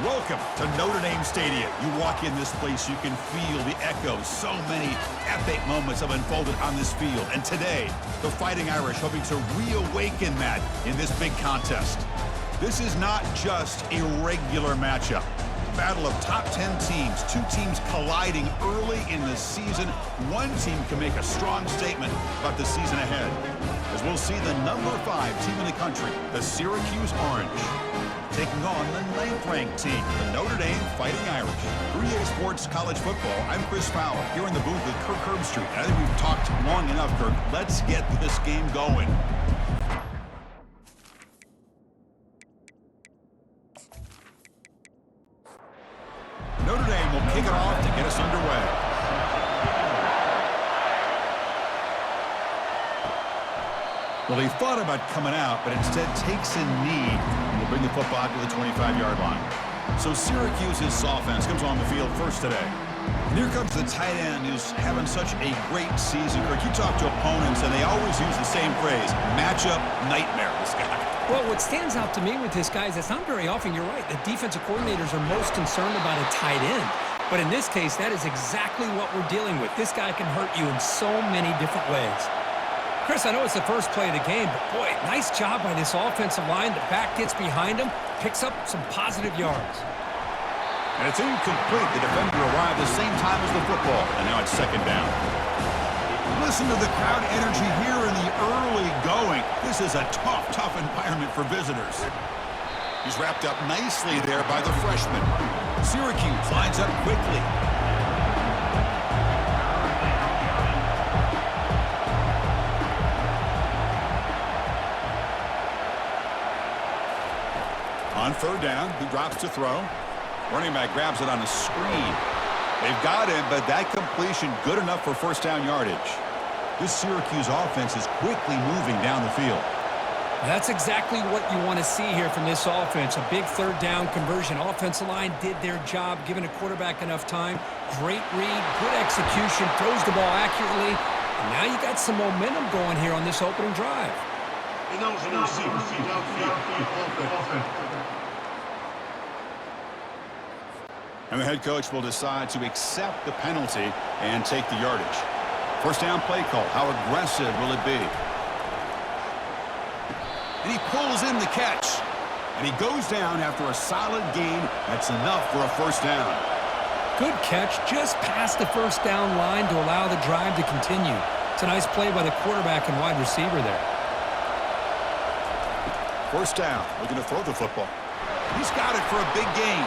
Welcome to Notre Dame Stadium. You walk in this place, you can feel the echoes. So many epic moments have unfolded on this field. And today, the Fighting Irish hoping to reawaken that in this big contest. This is not just a regular matchup. Battle of top 10 teams, two teams colliding early in the season. One team can make a strong statement about the season ahead, as we'll see the number 5 team in the country, the Syracuse Orange, taking on the 9th-ranked team, the Notre Dame Fighting Irish. 3A Sports College Football, I'm Chris Fowler, here in the booth with Kirk Herbstreit. I think we've talked long enough, Kirk. Let's get this game going. Notre Dame will kick it off to get us underway. Well, he thought about coming out, but instead takes a knee and will bring the football out to the 25-yard line. So Syracuse's offense comes on the field first today. And here comes the tight end who's having such a great season. Kirk, you talk to opponents, and they always use the same phrase, matchup nightmare, this guy. Well, what stands out to me with this guy is it's not very often, you're right, the defensive coordinators are most concerned about a tight end. But in this case, that is exactly what we're dealing with. This guy can hurt you in so many different ways. Chris, I know it's the first play of the game, but boy, nice job by this offensive line. The back gets behind him, picks up some positive yards. And it's incomplete. The defender arrived the same time as the football, and now it's second down. Listen to the crowd energy here in the early going. This is a tough environment for visitors. He's wrapped up nicely there by the freshman. Syracuse lines up quickly. On third down, he drops to throw. Running back grabs it on the screen. They've got him, but that completion good enough for first down yardage. This Syracuse offense is quickly moving down the field. That's exactly what you want to see here from this offense. A big third down conversion. Offensive line did their job, giving a quarterback enough time. Great read, good execution, throws the ball accurately. And now you got some momentum going here on this opening drive. And the head coach will decide to accept the penalty and take the yardage. First down play call. How aggressive will it be? And he pulls in the catch. And he goes down after a solid gain. That's enough for a first down. Good catch, just past the first down line to allow the drive to continue. It's a nice play by the quarterback and wide receiver there. First down, looking to throw the football. He's got it for a big gain.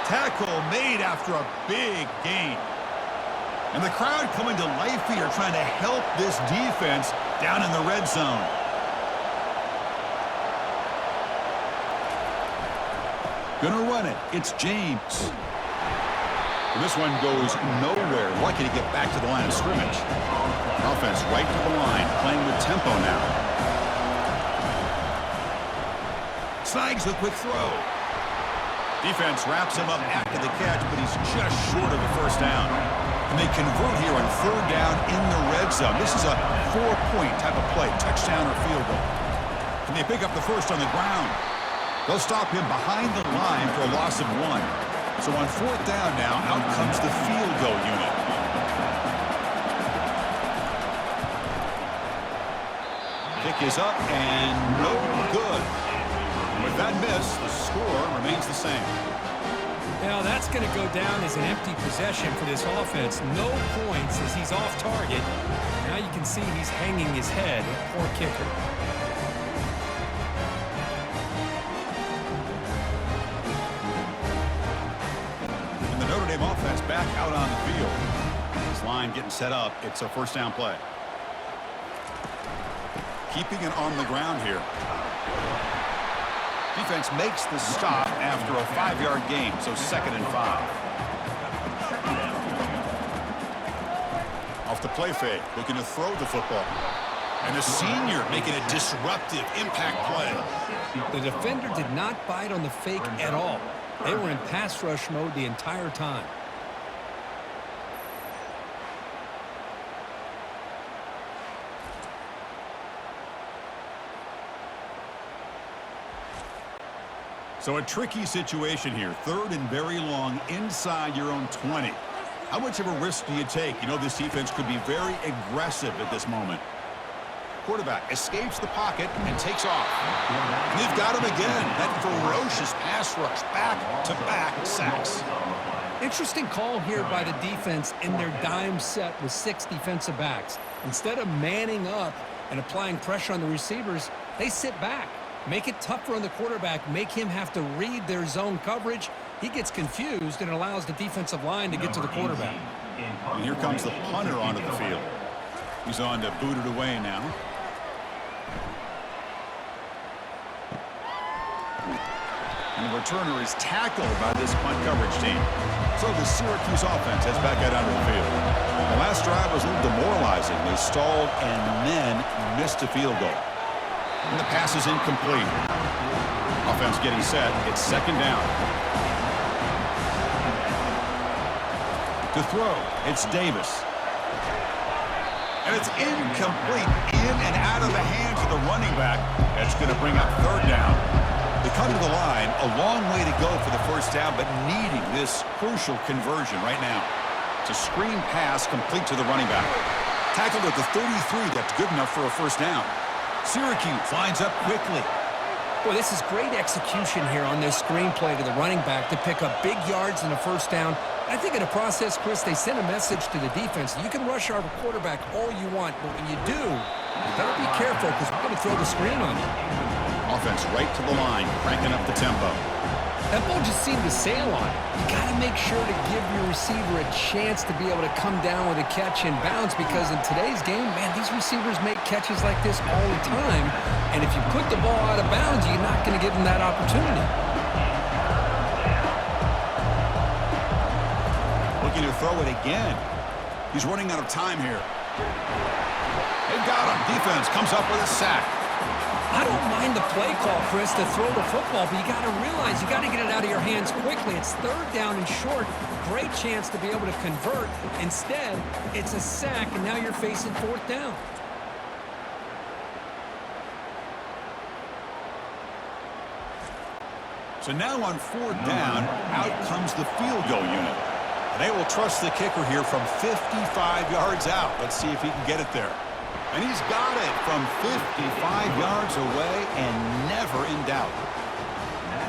Tackle made after a big gain. And the crowd coming to life here, trying to help this defense down in the red zone. Gonna run it. It's James. And this one goes nowhere. Lucky to get back to the line of scrimmage. Offense right to the line, playing with tempo now. Snags the quick throw. Defense wraps him up after the catch, but he's just short of a first down. And they convert here on third down in the red zone. This is a 4-point type of play, touchdown or field goal. And they pick up the first on the ground. They'll stop him behind the line for a loss of 1. So on fourth down now, out comes the field goal unit. Kick is up and no good. With that miss, the score remains the same. Now that's going to go down as an empty possession for this offense. No points as he's off target. Now you can see he's hanging his head. Poor kicker. And the Notre Dame offense back out on the field. This line getting set up. It's a first down play. Keeping it on the ground here. Defense makes the stop after a 5-yard gain, so 2nd and 5. Off the play fake, looking to throw the football. And the senior making a disruptive impact play. The defender did not bite on the fake at all. They were in pass rush mode the entire time. So a tricky situation here. Third and very long inside your own 20. How much of a risk do you take? You know this defense could be very aggressive at this moment. Quarterback escapes the pocket and takes off. And they've got him again. That ferocious pass rush. Back-to-back sacks. Interesting call here by the defense in their dime set with 6 defensive backs. Instead of manning up and applying pressure on the receivers, they sit back. Make it tougher on the quarterback. Make him have to read their zone coverage. He gets confused and allows the defensive line to get to the quarterback. And here comes the punter onto the field. He's on to boot it away now. And the returner is tackled by this punt coverage team. So the Syracuse offense heads back out onto the field. The last drive was a little demoralizing. They stalled and then missed a field goal. And the pass is incomplete. Offense getting set. It's second down. To throw, it's Davis. And it's incomplete. In and out of the hands of the running back. That's going to bring up third down. They come to the line, a long way to go for the first down, but needing this crucial conversion right now. It's a screen pass complete to the running back. Tackled at the 33, that's good enough for a first down. Syracuse lines up quickly. Boy, this is great execution here on this screenplay to the running back to pick up big yards in the first down. I think in the process, Chris, they send a message to the defense. You can rush our quarterback all you want, but when you do, you better be careful because we're going to throw the screen on you. Offense right to the line, cranking up the tempo. That ball just seemed to sail on it. You got to make sure to give your receiver a chance to be able to come down with a catch and bounce because in today's game, man, these receivers make catches like this all the time. And if you put the ball out of bounds, you're not going to give them that opportunity. Looking to throw it again. He's running out of time here. They've got him. Defense comes up with a sack. I don't mind the play call, Chris, to throw the football, but you got to realize you got to get it out of your hands quickly. It's third down and short. Great chance to be able to convert. Instead, it's a sack, and now you're facing fourth down. So now on fourth down, out comes the field goal unit. And they will trust the kicker here from 55 yards out. Let's see if he can get it there. And he's got it from 55 yards away and never in doubt.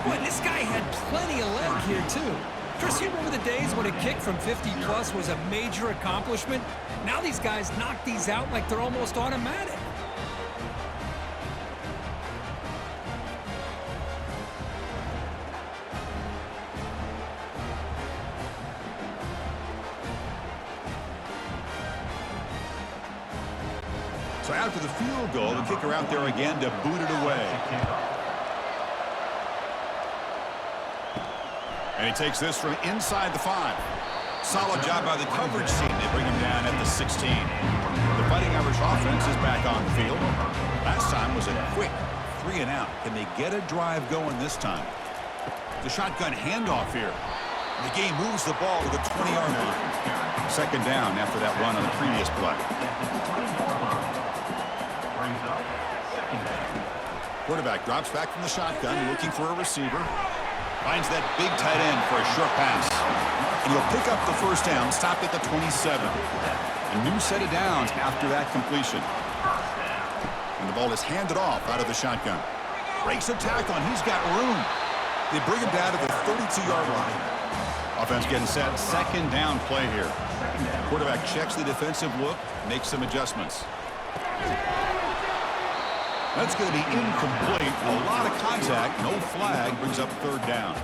Boy, this guy had plenty of leg here, too. Chris, you remember the days when a kick from 50-plus was a major accomplishment? Now these guys knock these out like they're almost automatic. So after the field goal, the kicker out there again to boot it away. And he takes this from inside the 5. Solid job by the coverage team. They bring him down at the 16. The Fighting Irish offense is back on the field. Last time was a quick 3 and out. Can they get a drive going this time? The shotgun handoff here. The game moves the ball to the 20-yard line. Second down after that run on the previous play. Quarterback drops back from the shotgun, looking for a receiver. Finds that big tight end for a short pass. And he'll pick up the first down, stopped at the 27. A new set of downs after that completion. And the ball is handed off out of the shotgun. Breaks a tackle, and he's got room. They bring him down to the 32-yard line. Offense getting set. Second down play here. Quarterback checks the defensive look, makes some adjustments. That's going to be incomplete. A lot of contact. No flag. Brings up third down.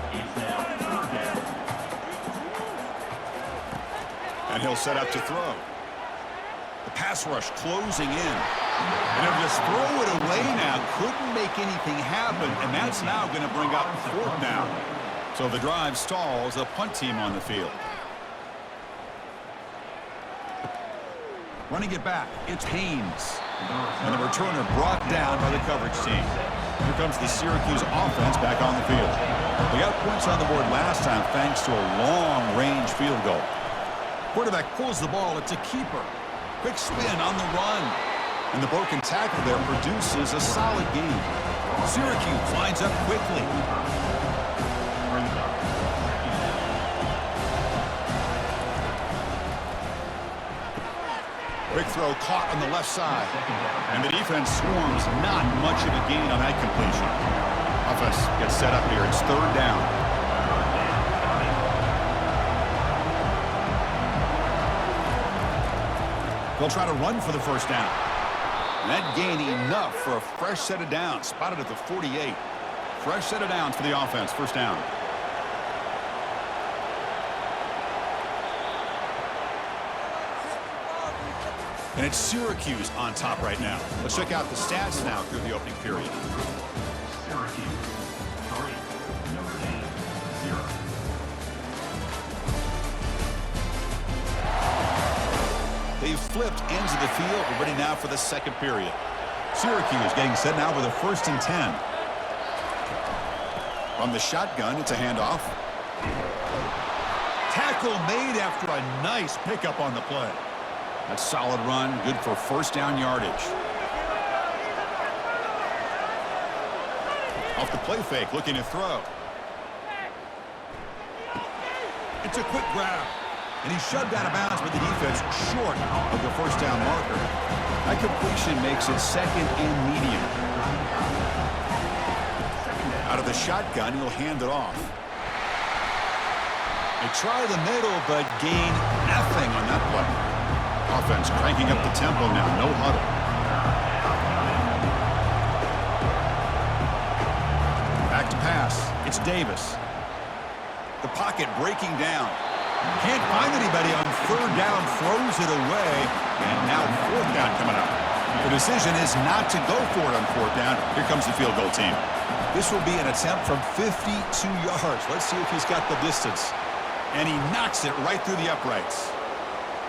And he'll set up to throw. The pass rush closing in. And he'll just throw it away now. Couldn't make anything happen. And that's now going to bring up fourth down. So the drive stalls. The punt team on the field. Running it back. It's Haynes. And the returner brought down by the coverage team. Here comes the Syracuse offense back on the field. They got points on the board last time thanks to a long-range field goal. Quarterback pulls the ball. It's a keeper. Quick spin on the run. And the broken tackle there produces a solid gain. Syracuse lines up quickly. Quick throw caught on the left side. And the defense swarms. Not much of a gain on that completion. Offense gets set up here. It's third down. They'll try to run for the first down. And that gain enough for a fresh set of downs. Spotted at the 48. Fresh set of downs for the offense. First down. And it's Syracuse on top right now. Let's check out the stats now through the opening period. Syracuse 3, Notre Dame 0. They've flipped ends of the field. We're ready now for the second period. Syracuse getting set now with a 1st and 10. From the shotgun, it's a handoff. Tackle made after a nice pickup on the play. That's solid run, good for first down yardage. Off the play fake, looking to throw. It's a quick grab. And he's shoved out of bounds by the defense short of the first down marker. That completion makes it 2nd and medium. Out of the shotgun, he'll hand it off. They try the middle, but gain nothing on that play. Offense cranking up the tempo now, no huddle. Back to pass. It's Davis. The pocket breaking down. Can't find anybody on third down, throws it away, and now fourth down coming up. The decision is not to go for it on fourth down. Here comes the field goal team. This will be an attempt from 52 yards. Let's see if he's got the distance. And he knocks it right through the uprights.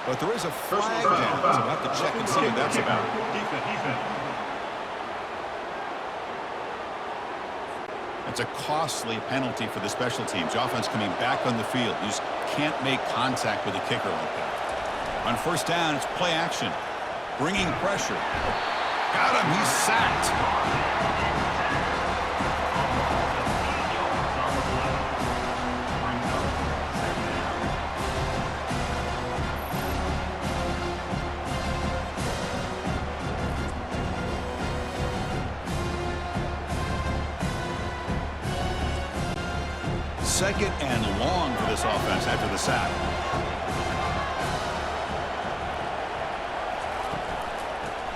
But there is a flag down, so we'll have to check and see what that's about. It's a costly penalty for the special teams. The offense coming back on the field. You just can't make contact with a kicker like that. On first down, it's play action. Bringing pressure. Got him. He's sacked. Second and long for this offense after the sack.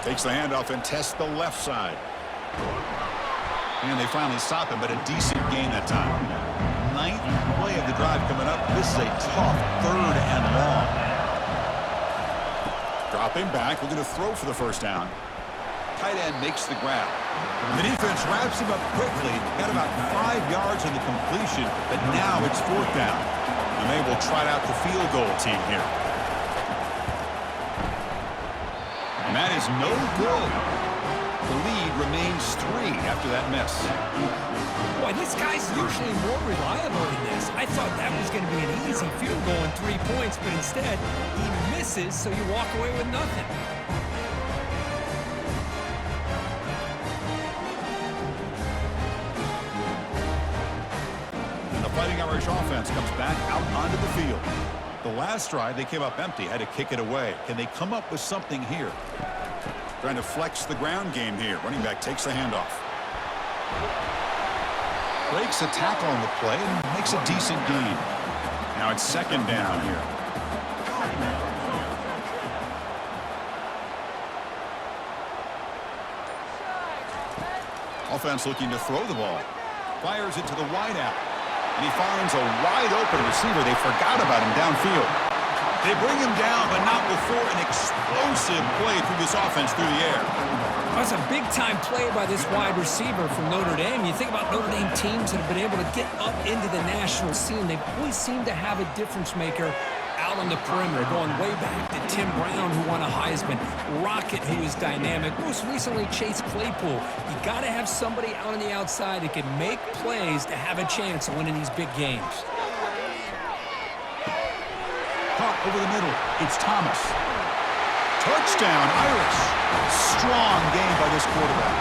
Takes the handoff and tests the left side. And they finally stop him, but a decent gain that time. 9th play of the drive coming up. This is a tough 3rd and long. Dropping back, looking to throw for the first down. Tight end makes the grab. And the defense wraps him up quickly. Got about 5 yards on the completion, but now it's fourth down. And they will trot out the field goal team here. And that is no good. The lead remains 3 after that miss. Boy, this guy's usually more reliable than this. I thought that was going to be an easy field goal and 3 points, but instead, he misses, so you walk away with nothing. Fighting Irish offense comes back out onto the field. The last drive, they came up empty, had to kick it away. Can they come up with something here? Trying to flex the ground game here. Running back takes the handoff. Breaks a tackle on the play and makes a decent gain. Now it's second down here. Offense looking to throw the ball. Fires it to the wideout. And he finds a wide-open receiver. They forgot about him downfield. They bring him down, but not before an explosive play through this offense through the air. That's a big-time play by this wide receiver from Notre Dame. You think about Notre Dame teams that have been able to get up into the national scene. They always seem to have a difference maker out on the perimeter, going way back to Tim Brown, who won a Heisman, Rocket, who is dynamic, most recently Chase Claypool. You got to have somebody out on the outside that can make plays to have a chance of winning these big games. Caught over the middle. It's Thomas. Touchdown, Irish. Strong game by this quarterback.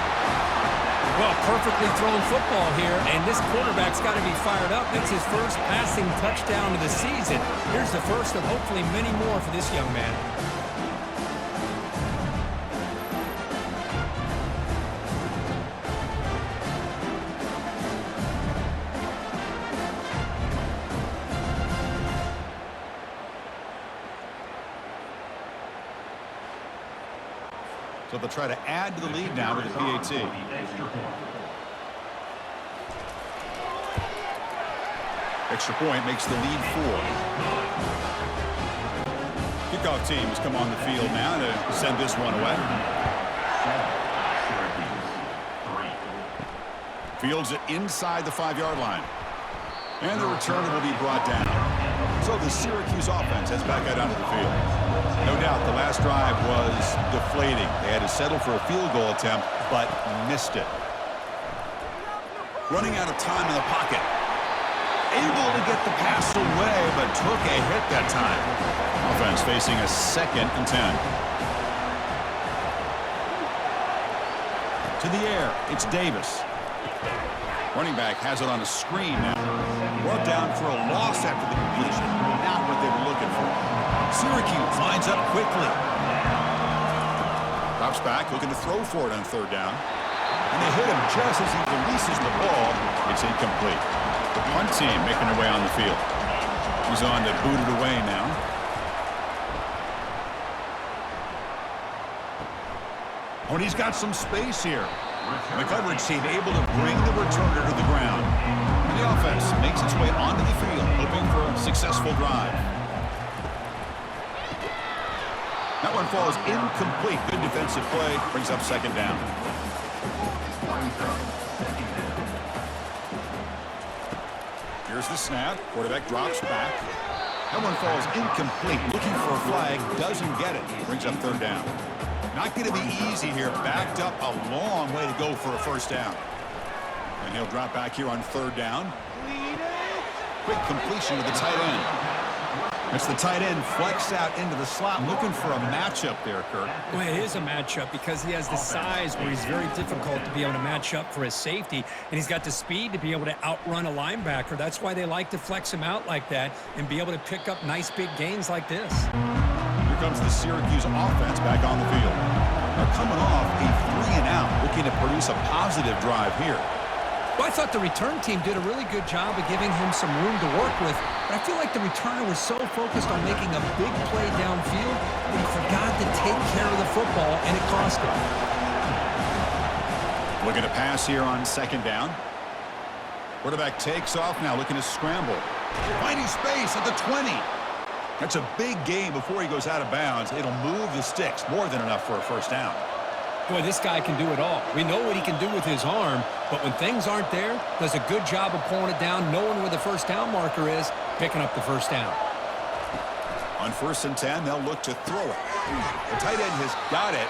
Well, perfectly thrown football here, and this quarterback's got to be fired up. That's his first passing touchdown of the season. Here's the first of hopefully many more for this young man. So they'll try to add to the lead now with the PAT. Extra point makes the lead 4. Kickoff team has come on the field now to send this one away. Fields it inside the 5-yard line. And the return will be brought down. So the Syracuse offense heads back out onto the field. No doubt the last drive was deflating. They had to settle for a field goal attempt, but missed it. Running out of time in the pocket. Able to get the pass away, but took a hit that time. Offense facing a 2nd and 10. To the air, it's Davis. Running back has it on a screen now. Brought down for a loss after the completion. Not what they were looking for. Syracuse lines up quickly. Drops back, looking to throw for it on 3rd down. And they hit him just as he releases the ball. It's incomplete. The punt team making their way on the field. He's on to boot it away now. Oh, and he's got some space here. And the coverage team able to bring the returner to the ground. And the offense makes its way onto the field, hoping for a successful drive. That one falls incomplete. Good defensive play. Brings up 2nd down. Here's the snap. Quarterback drops back. That one falls incomplete. Looking for a flag. Doesn't get it. Brings up 3rd down. Not going to be easy here. Backed up a long way to go for a 1st down. And he'll drop back here on 3rd down. Quick completion to the tight end. It's the tight end flexed out into the slot, looking for a matchup there, Kirk. Well, it is a matchup because he has the size where he's very difficult to be able to match up for his safety, and he's got the speed to be able to outrun a linebacker. That's why they like to flex him out like that and be able to pick up nice big gains like this. Here comes the Syracuse offense back on the field. They're coming off a 3-and-out, looking to produce a positive drive here. Well, I thought the return team did a really good job of giving him some room to work with, but I feel like the returner was so focused on making a big play downfield that he forgot to take care of the football, and it cost him. Looking to pass here on 2nd down. Quarterback takes off now, looking to scramble. Finding space at the 20. That's a big gain before he goes out of bounds. It'll move the sticks, more than enough for a 1st down. Boy, this guy can do it all. We know what he can do with his arm, but when things aren't there, does a good job of pulling it down, knowing where the 1st down marker is, picking up the 1st down. On 1st and 10, they'll look to throw it. The tight end has got it.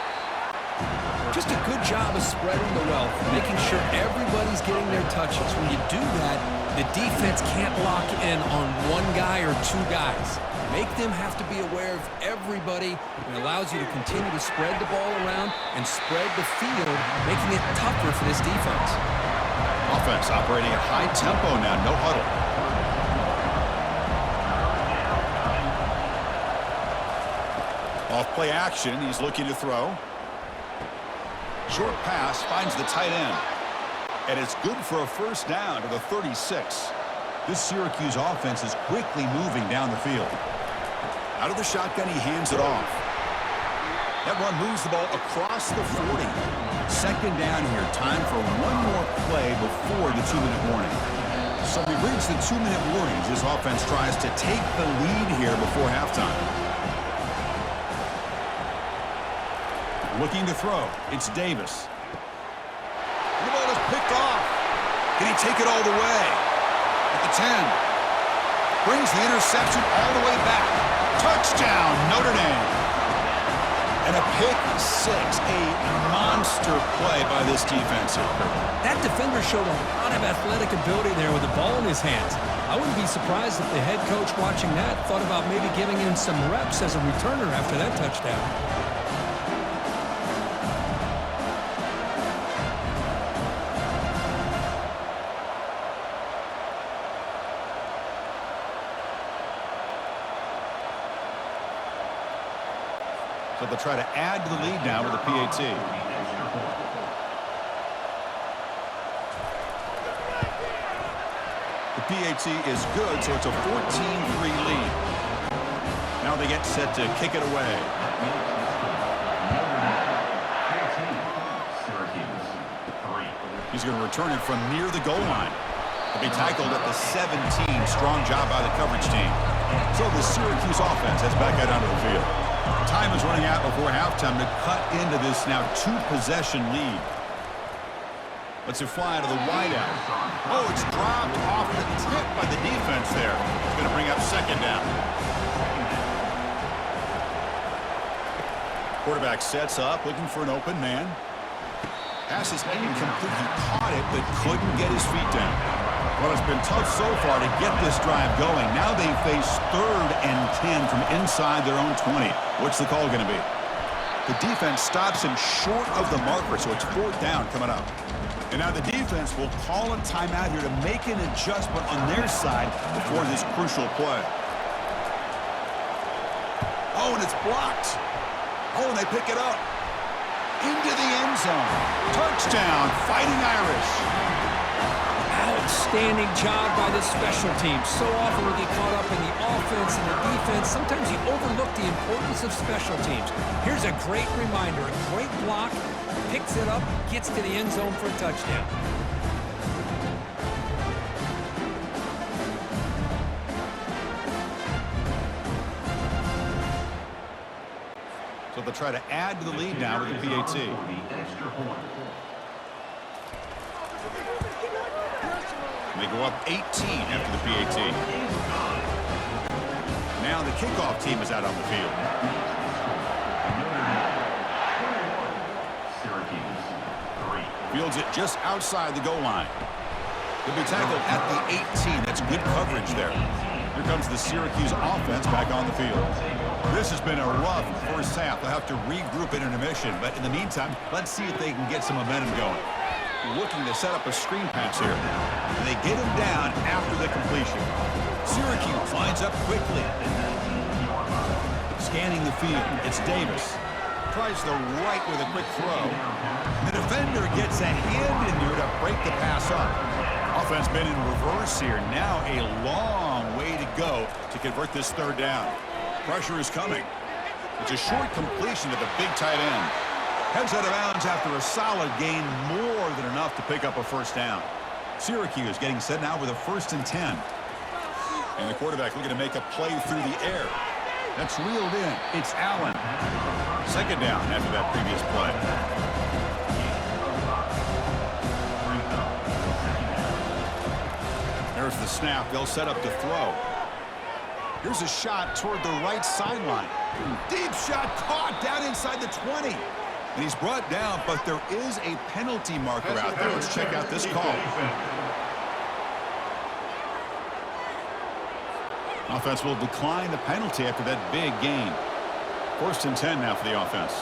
Just a good job of spreading the wealth, making sure everybody's getting their touches. When you do that, the defense can't lock in on one guy or 2 guys. Make them have to be aware of everybody. It allows you to continue to spread the ball around and spread the field, making it tougher for this defense. Offense operating at high tempo now, no huddle. Off play action, he's looking to throw. Short pass finds the tight end. And it's good for a 1st down to the 36. This Syracuse offense is quickly moving down the field. Out of the shotgun, he hands it off. That one moves the ball across the 40. 2nd down here. Time for one more play before the 2-minute warning. So we've reached the 2-minute warning as this offense tries to take the lead here before halftime. Looking to throw. It's Davis. The ball is picked off. Can he take it all the way? At the 10. Brings the interception all the way back. Touchdown, Notre Dame. And a pick 6. A monster play by this defense here. That defender showed a lot of athletic ability there with the ball in his hands. I wouldn't be surprised if the head coach watching that thought about maybe giving him some reps as a returner after that touchdown. So they'll try to add to the lead now with a PAT. The PAT is good, so it's a 14-3 lead. Now they get set to kick it away. He's going to return it from near the goal line. He'll be tackled at the 17. Strong job by the coverage team. So the Syracuse offense heads back out onto the field. Time is running out before halftime to cut into this now two-possession lead. Let's it fly to the wideout. Oh, it's dropped off the tip by the defense there. It's going to bring up second down. Quarterback sets up, looking for an open man. Pass is incomplete. He caught it, but couldn't get his feet down. Well, it's been tough so far to get this drive going. Now they face 3rd and 10 from inside their own 20. What's the call going to be? The defense stops him short of the marker, so it's 4th down coming up. And now the defense will call a timeout here to make an adjustment on their side before this crucial play. Oh, and it's blocked. Oh, and they pick it up. Into the end zone. Touchdown, Fighting Irish. Outstanding job by the special teams. So often we get caught up in the offense and the defense. Sometimes you overlook the importance of special teams. Here's a great reminder. A great block. Picks it up, gets to the end zone for a touchdown. So they'll try to add to the lead now with the PAT. They go up 18 after the PAT. Now the kickoff team is out on the field. Fields it just outside the goal line. He'll be tackled at the 18. That's good coverage there. Here comes the Syracuse offense back on the field. This has been a rough first half. They'll have to regroup in intermission, but in the meantime, let's see if they can get some momentum going. Looking to set up a screen pass here. And they get him down after the completion. Syracuse lines up quickly. Scanning the field, it's Davis. Tries the right with a quick throw. The defender gets a hand in there to break the pass up. Offense been in reverse here. Now a long way to go to convert this 3rd down. Pressure is coming. It's a short completion to the big tight end. Heads out of bounds after a solid gain, more than enough to pick up a 1st down. Syracuse getting set now with a 1st and 10. And the quarterback looking to make a play through the air. That's reeled in. It's Allen. 2nd down after that previous play. There's the snap. They'll set up to throw. Here's a shot toward the right sideline. Deep shot caught down inside the 20. And he's brought down, but there is a penalty marker out there. Let's check out this call. Offense will decline the penalty after that big gain. 1st and 10 now for the offense.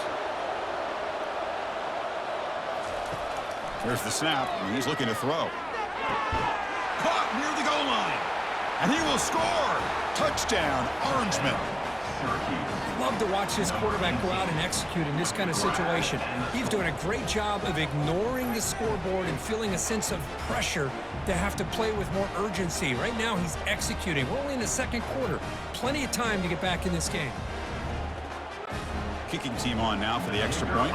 There's the snap, and he's looking to throw. Caught near the goal line. And he will score. Touchdown, Orangemen. Love to watch this quarterback go out and execute in this kind of situation. He's doing a great job of ignoring the scoreboard and feeling a sense of pressure to have to play with more urgency. Right now, he's executing. We're only in the 2nd quarter. Plenty of time to get back in this game. Kicking team on now for the extra point.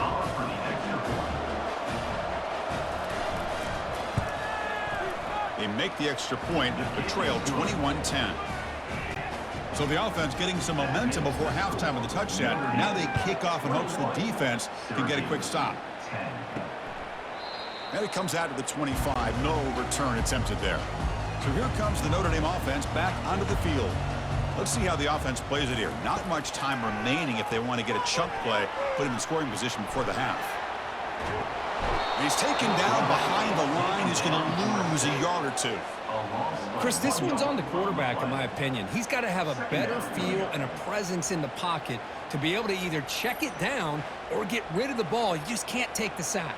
They make the extra point, but trail 21-10. So the offense getting some momentum before halftime with the touchdown. Now they kick off in hopes the defense can get a quick stop. And it comes out to the 25. No return attempted there. So here comes the Notre Dame offense back onto the field. Let's see how the offense plays it here. Not much time remaining if they want to get a chunk play, put him in scoring position before the half. He's taken down behind the line. He's going to lose a yard or two. Chris, this one's on the quarterback, in my opinion. He's got to have a better feel and a presence in the pocket to be able to either check it down or get rid of the ball. You just can't take the sack.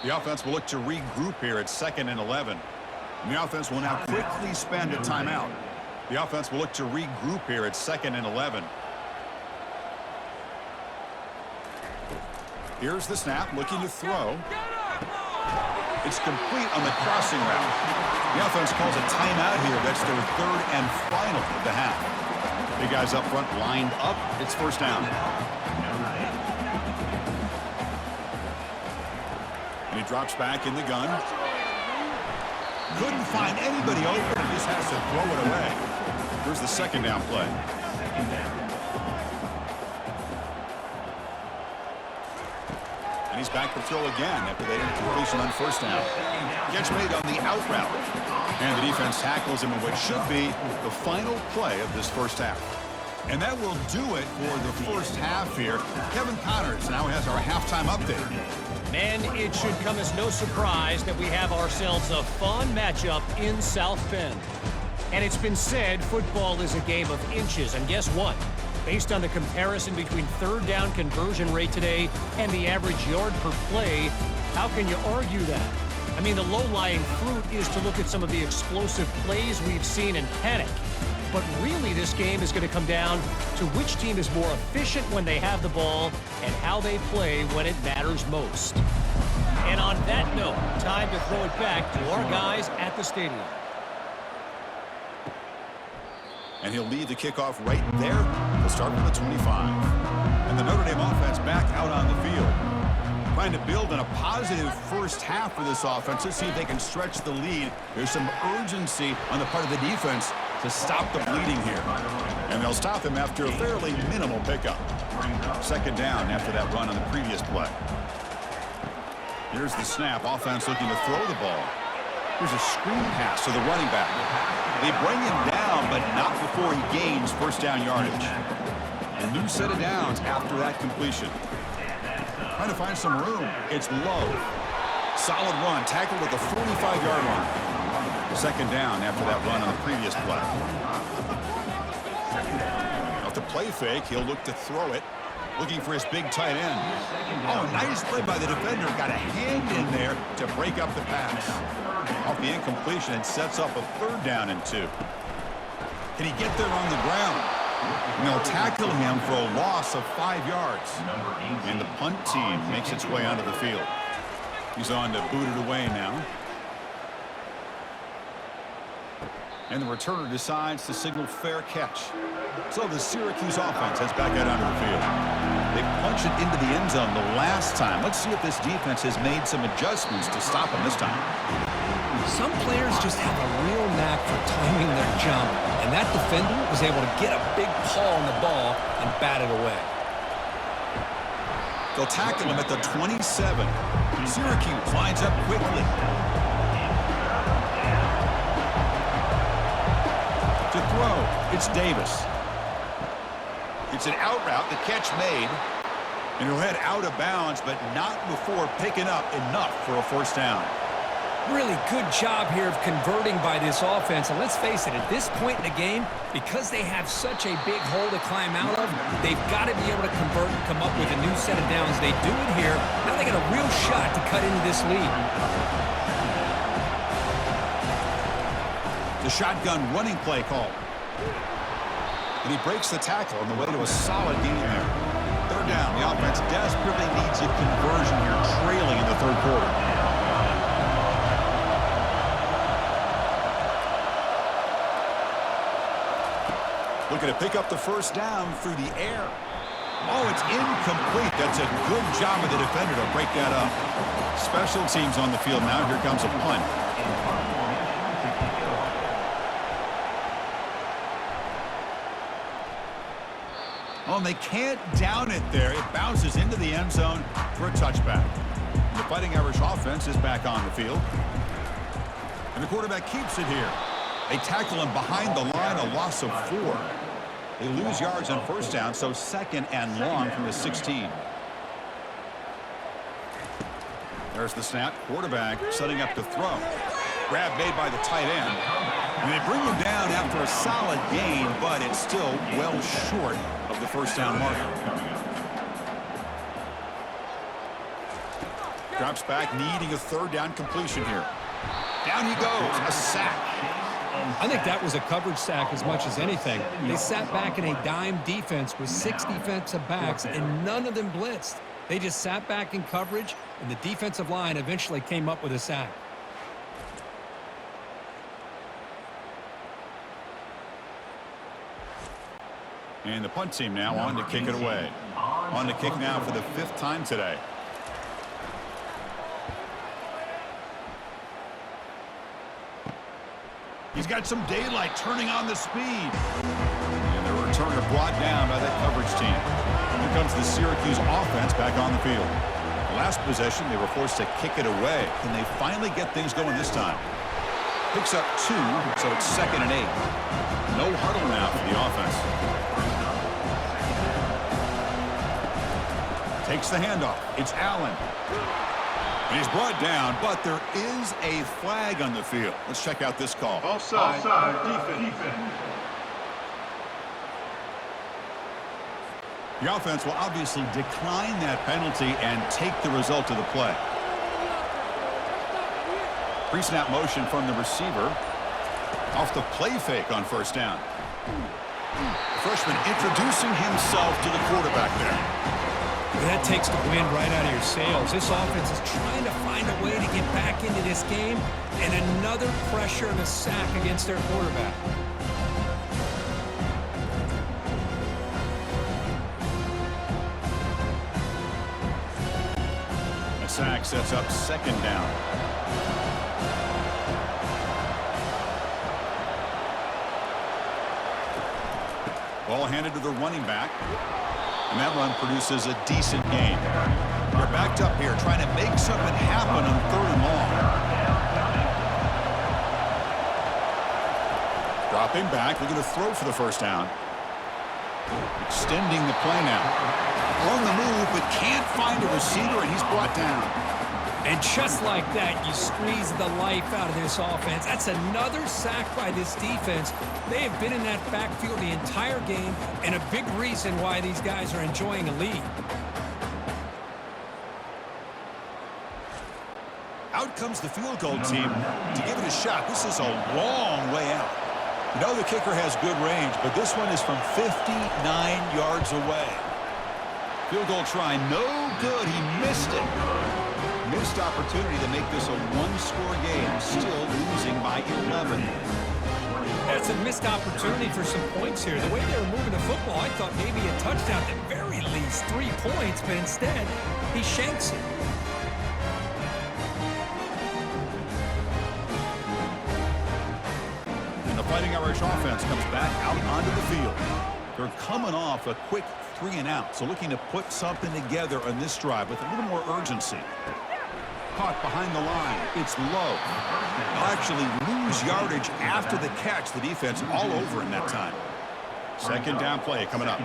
The offense will look to regroup here at 2nd and 11. The offense will now quickly spend a timeout. The offense will look to regroup here at 2nd and 11. Here's the snap, looking to throw. It's complete on the crossing route. The offense calls a timeout here. That's their 3rd and final of the half. The guys up front lined up. It's 1st down. And he drops back in the gun. Couldn't find anybody open. He just has to throw it away. Here's the 2nd down play. And he's back to throw again after they didn't completion on 1st down. Catch made on the out route. And the defense tackles him in what should be the final play of this 1st half. And that will do it for the 1st half here. Kevin Connors now has our halftime update. Man, it should come as no surprise that we have ourselves a fun matchup in South Bend. And it's been said football is a game of inches. And guess what? Based on the comparison between 3rd down conversion rate today and the average yard per play, how can you argue that? I mean, the low-lying fruit is to look at some of the explosive plays we've seen and panic. But really, this game is going to come down to which team is more efficient when they have the ball and how they play when it matters most. And on that note, time to throw it back to our guys at the stadium. And he'll lead the kickoff right there. He'll start from the 25. And the Notre Dame offense back out on the field. Trying to build on a positive 1st half for this offense. Let's see if they can stretch the lead. There's some urgency on the part of the defense to stop the bleeding here. And they'll stop him after a fairly minimal pickup. 2nd down after that run on the previous play. Here's the snap. Offense looking to throw the ball. Here's a screen pass to the running back. They bring him down, but not before he gains 1st down yardage. A new set of downs after that completion. Trying to find some room. It's low. Solid run. Tackled at the 45-yard line. 2nd down after that run on the previous play. Off the play fake, he'll look to throw it. Looking for his big tight end. Oh, nice play by the defender. Got a hand in there to break up the pass. Off the incompletion, it sets up a 3rd down and 2. Can he get there on the ground? And they'll tackle him for a loss of 5 yards. And the punt team makes its way onto the field. He's on to boot it away now. And the returner decides to signal fair catch. So the Syracuse offense heads back out onto the field. They punch it into the end zone the last time. Let's see if this defense has made some adjustments to stop them this time. Some players just have a real knack for timing their jump, and that defender was able to get a big paw on the ball and bat it away. They'll tackle him at the 27. Syracuse lines up quickly. To throw, it's Davis. It's an out route, the catch made. And he'll head out of bounds, but not before picking up enough for a 1st down. Really good job here of converting by this offense. And let's face it, at this point in the game, because they have such a big hole to climb out of, they've got to be able to convert and come up with a new set of downs. They do it here. Now they got a real shot to cut into this lead. The shotgun running play call. And he breaks the tackle on the way to a solid gain there. 3rd down. The offense desperately needs a conversion here, trailing in the 3rd quarter. Looking to pick up the 1st down through the air. Oh, it's incomplete. That's a good job of the defender to break that up. Special teams on the field now. Here comes a punt. Oh, and they can't down it there. It bounces into the end zone for a touchback. The Fighting Irish offense is back on the field. And the quarterback keeps it here. They tackle him behind the line, a loss of 4. They lose yards on 1st down, so 2nd and long from the 16. There's the snap. Quarterback setting up to throw. Grab made by the tight end. And they bring him down after a solid gain, but it's still well short of the 1st down marker. Drops back, needing a 3rd down completion here. Down he goes, a sack. I think that was a coverage sack as much as anything. They sat back in a dime defense with 6 defensive backs, and none of them blitzed. They just sat back in coverage, and the defensive line eventually came up with a sack. And the punt team now on to kick it away. On to kick now for the 5th time today. He's got some daylight turning on the speed. And the returner brought down by that coverage team. Here comes the Syracuse offense back on the field. Last possession, they were forced to kick it away. Can they finally get things going this time? Picks up 2, so it's 2nd and 8. No huddle now for the offense. Takes the handoff. It's Allen. And he's brought down, but there is a flag on the field. Let's check out this call. Offside. Defense. The offense will obviously decline that penalty and take the result of the play. Pre-snap motion from the receiver. Off the play fake on 1st down. The freshman introducing himself to the quarterback there. That takes the wind right out of your sails. This offense is trying to find a way to get back into this game, and another pressure and a sack against their quarterback. A sack sets up 2nd down. Ball handed to the running back. And that run produces a decent gain. They're backed up here trying to make something happen on 3rd and long. Dropping back, looking to throw for the 1st down. Extending the play now. On the move, but can't find a receiver, and he's brought down. And just like that, you squeeze the life out of this offense. That's another sack by this defense. They have been in that backfield the entire game, and a big reason why these guys are enjoying a lead. Out comes the field goal team to give it a shot. This is a long way out. You know the kicker has good range, but this one is from 59 yards away. Field goal try, no good. He missed it. Missed opportunity to make this a 1-score game, still losing by 11. That's a missed opportunity for some points here. The way they were moving the football, I thought maybe a touchdown, at the very least 3 points, but instead, he shanks it. And the Fighting Irish offense comes back out onto the field. They're coming off a quick 3-and-out, so looking to put something together on this drive with a little more urgency. Caught behind the line. It's low. They'll actually lose yardage after the catch. The defense all over in that time. 2nd down play coming up.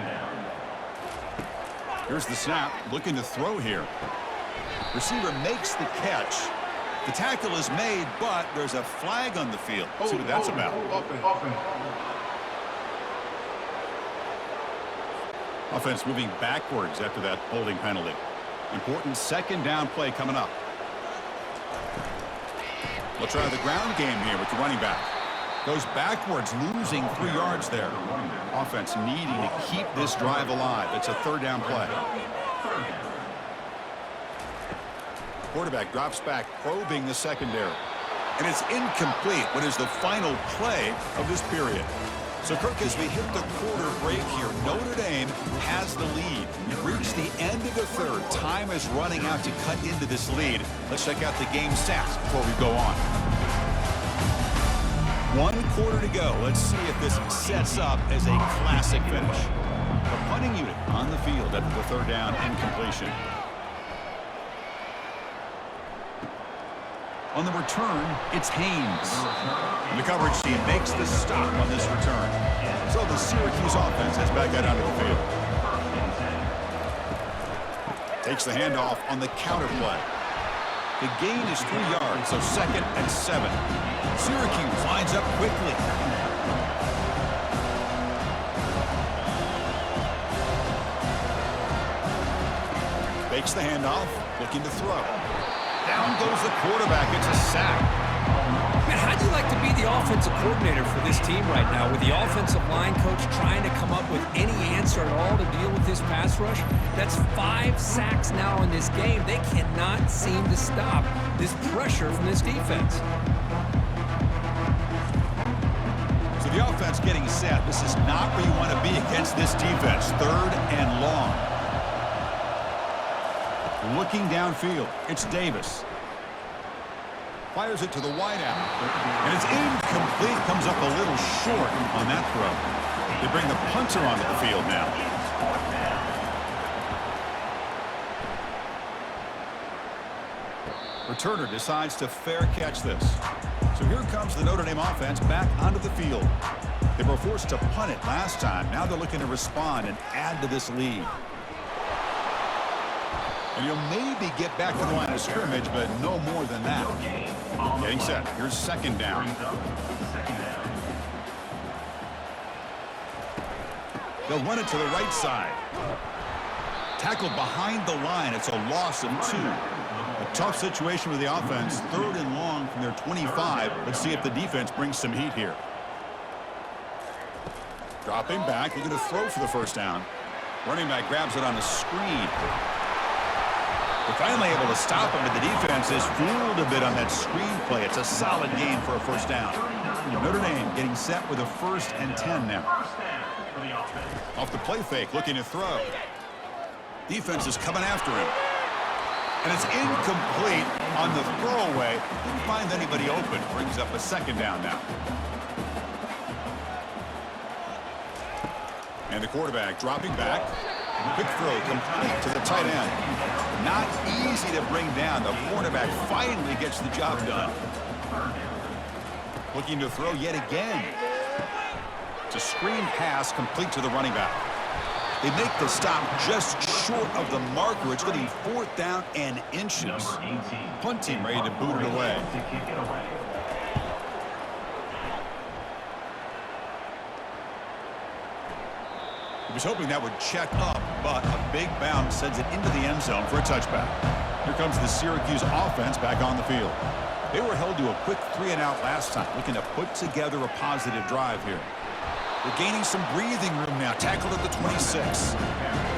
Here's the snap. Looking to throw here. Receiver makes the catch. The tackle is made, but there's a flag on the field. See what that's about. Offense moving backwards after that holding penalty. Important 2nd down play coming up. We'll try the ground game here with the running back. Goes backwards, losing 3 yards there. Offense needing to keep this drive alive. It's a 3rd down play. Quarterback drops back, probing the secondary. And it's incomplete. What is the final play of this period? So, Kirk, as we hit the quarter break here, Notre Dame has the lead. We've reached the end of the 3rd. Time is running out to cut into this lead. Let's check out the game stats before we go on. 1 quarter to go. Let's see if this sets up as a classic finish. The punting unit on the field after the 3rd down incompletion. On the return, it's Haynes. And the coverage team makes the stop on this return. So the Syracuse offense has back out onto the field. Takes the handoff on the counter play. The gain is 3 yards, so 2nd and 7. Syracuse lines up quickly. Fakes the handoff, looking to throw. Down goes the quarterback. It's a sack. Man, how'd you like to be the offensive coordinator for this team right now with the offensive line coach trying to come up with any answer at all to deal with this pass rush? That's 5 sacks now in this game. They cannot seem to stop this pressure from this defense. So the offense getting set. This is not where you want to be against this defense. 3rd and long. Looking downfield, it's Davis. Fires it to the wideout. And it's incomplete. Comes up a little short on that throw. They bring the punter onto the field now. Returner decides to fair catch this. So here comes the Notre Dame offense back onto the field. They were forced to punt it last time. Now they're looking to respond and add to this lead. And you'll maybe get back to the line of scrimmage, but no more than that. Getting set. Here's 2nd down. They'll run it to the right side. Tackled behind the line. It's a loss of 2. A tough situation with the offense. 3rd and long from their 25. Let's see if the defense brings some heat here. Dropping back. They're going to throw for the 1st down. Running back grabs it on the screen. They're finally able to stop him, but the defense is fooled a bit on that screen play. It's a solid gain for a 1st down. Notre Dame getting set with a 1st and 10 now. Off the play fake, looking to throw. Defense is coming after him. And it's incomplete on the throwaway. Didn't find anybody open. Brings up a 2nd down now. And the quarterback dropping back. Quick throw complete to the tight end. Not easy to bring down. The cornerback finally gets the job done. Looking to throw yet again. It's a screen pass complete to the running back. They make the stop just short of the marker. It's going to be 4th down and inches. Punt team ready to boot it away. He was hoping that would check up, but a big bounce sends it into the end zone for a touchback. Here comes the Syracuse offense back on the field. They were held to a quick 3-and-out last time, looking to put together a positive drive here. They're gaining some breathing room now. Tackled at the 26.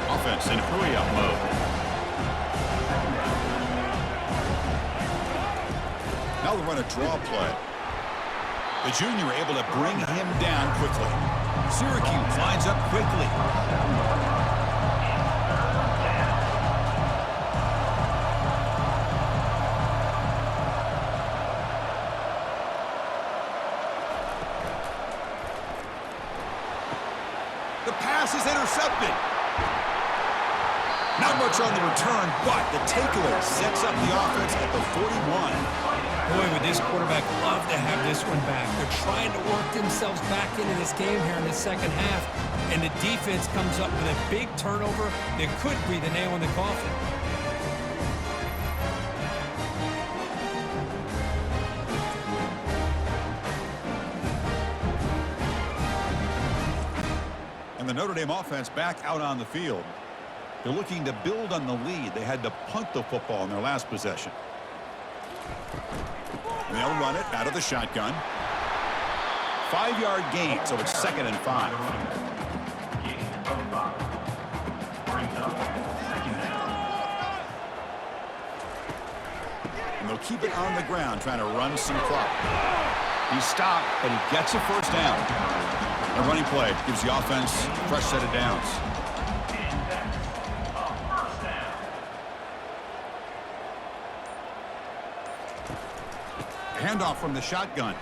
Offense in hurry-up mode. Now they'll run a draw play. The junior able to bring him down quickly. Syracuse lines up quickly. The pass is intercepted. Not much on the return, but the takeaway sets up the offense at the 41. Boy, would this quarterback love to have this one back. They're trying to work themselves back into this game here in the 2nd half, and the defense comes up with a big turnover that could be the nail in the coffin. And the Notre Dame offense back out on the field. They're looking to build on the lead. They had to punt the football in their last possession. And they'll run it out of the shotgun. 5-yard gain, so it's 2nd and 5. And they'll keep it on the ground, trying to run some clock. He's stopped, but he gets a 1st down. A running play gives the offense a fresh set of downs. Handoff from the shotgun.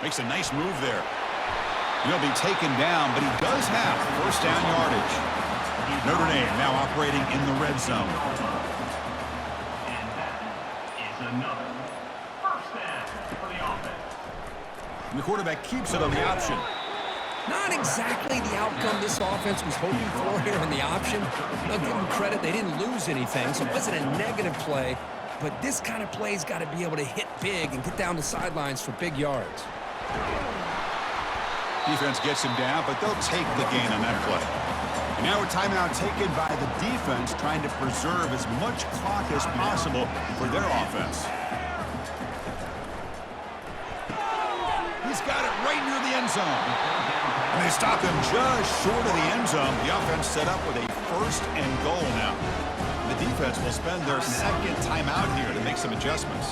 Makes a nice move there. He'll be taken down, but he does have 1st down yardage. Notre Dame now operating in the red zone. And that is another 1st down for the offense. And the quarterback keeps it on the option. Not exactly the outcome this offense was hoping for here in the option. I'll give them credit, they didn't lose anything, so it wasn't a negative play. But this kind of play's got to be able to hit big and get down the sidelines for big yards. Defense gets him down, but they'll take the gain on that play. And now a timeout taken by the defense, trying to preserve as much clock as possible for their offense. He's got it right near the end zone. And they stop him just short of the end zone. The offense set up with a 1st and goal now. The defense will spend their 2nd timeout here to make some adjustments.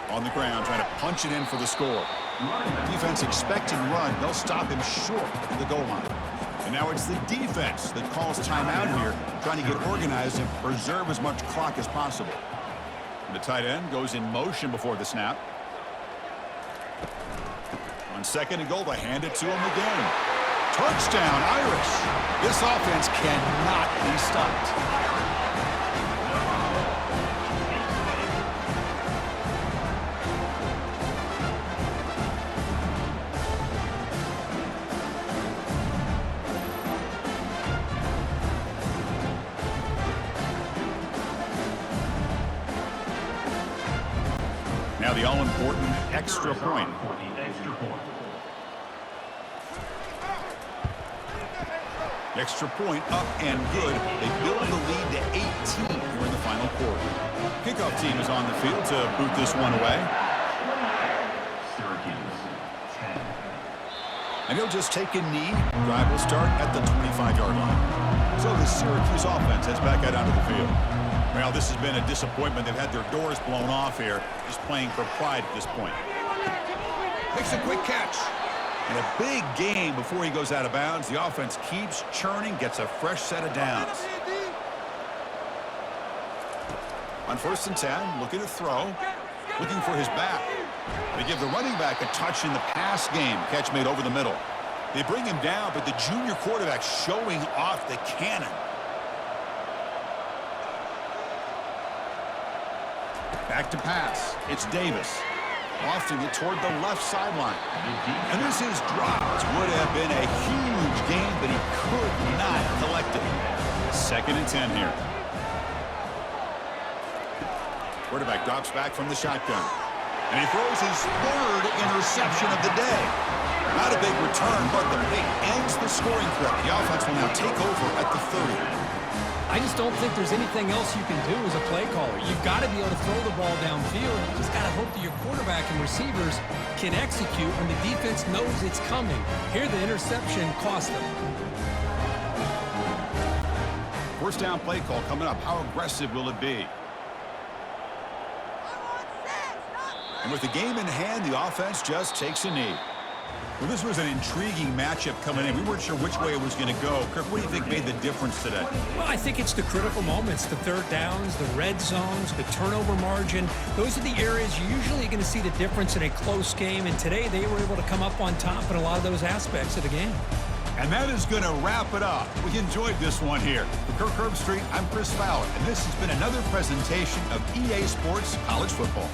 On the ground, trying to punch it in for the score. Defense expecting run. They'll stop him short of the goal line. And now it's the defense that calls timeout here, trying to get organized and preserve as much clock as possible. And the tight end goes in motion before the snap. On 2nd and goal, they hand it to him again. Touchdown, Irish. This offense cannot be stopped. Now the all-important extra point. Extra point up and good. They build the lead to 18 here in the final quarter. Kickoff team is on the field to boot this one away. And he'll just take a knee. Drive will start at the 25-yard line. So the Syracuse offense heads back out onto the field. Well, this has been a disappointment. They've had their doors blown off here, just playing for pride at this point. Makes a quick catch. And a big game before he goes out of bounds. The offense keeps churning, gets a fresh set of downs. On 1st and 10, looking to throw, looking for his back. They give the running back a touch in the pass game. Catch made over the middle. They bring him down, but the junior quarterback showing off the cannon. Back to pass. It's Davis. Lofting it toward the left sideline. And this is dropped. Would have been a huge gain, but he could not collect it. 2nd and 10 here. Quarterback drops back from the shotgun. And he throws his 3rd interception of the day. Not a big return, but the pick ends the scoring threat. The offense will now take over at the 30. I just don't think there's anything else you can do as a play caller. You've got to be able to throw the ball downfield. You just got to hope that your quarterback and receivers can execute when the defense knows it's coming. Here, the interception cost them. 1st down play call coming up. How aggressive will it be? And with the game in hand, the offense just takes a knee. Well, this was an intriguing matchup coming in. We weren't sure which way it was going to go. Kirk, what do you think made the difference today? Well, I think it's the critical moments, the 3rd downs, the red zones, the turnover margin. Those are the areas you're usually going to see the difference in a close game. And today they were able to come up on top in a lot of those aspects of the game. And that is going to wrap it up. We enjoyed this one here. For Kirk Herbstreit, I'm Chris Fowler, and this has been another presentation of EA Sports College Football.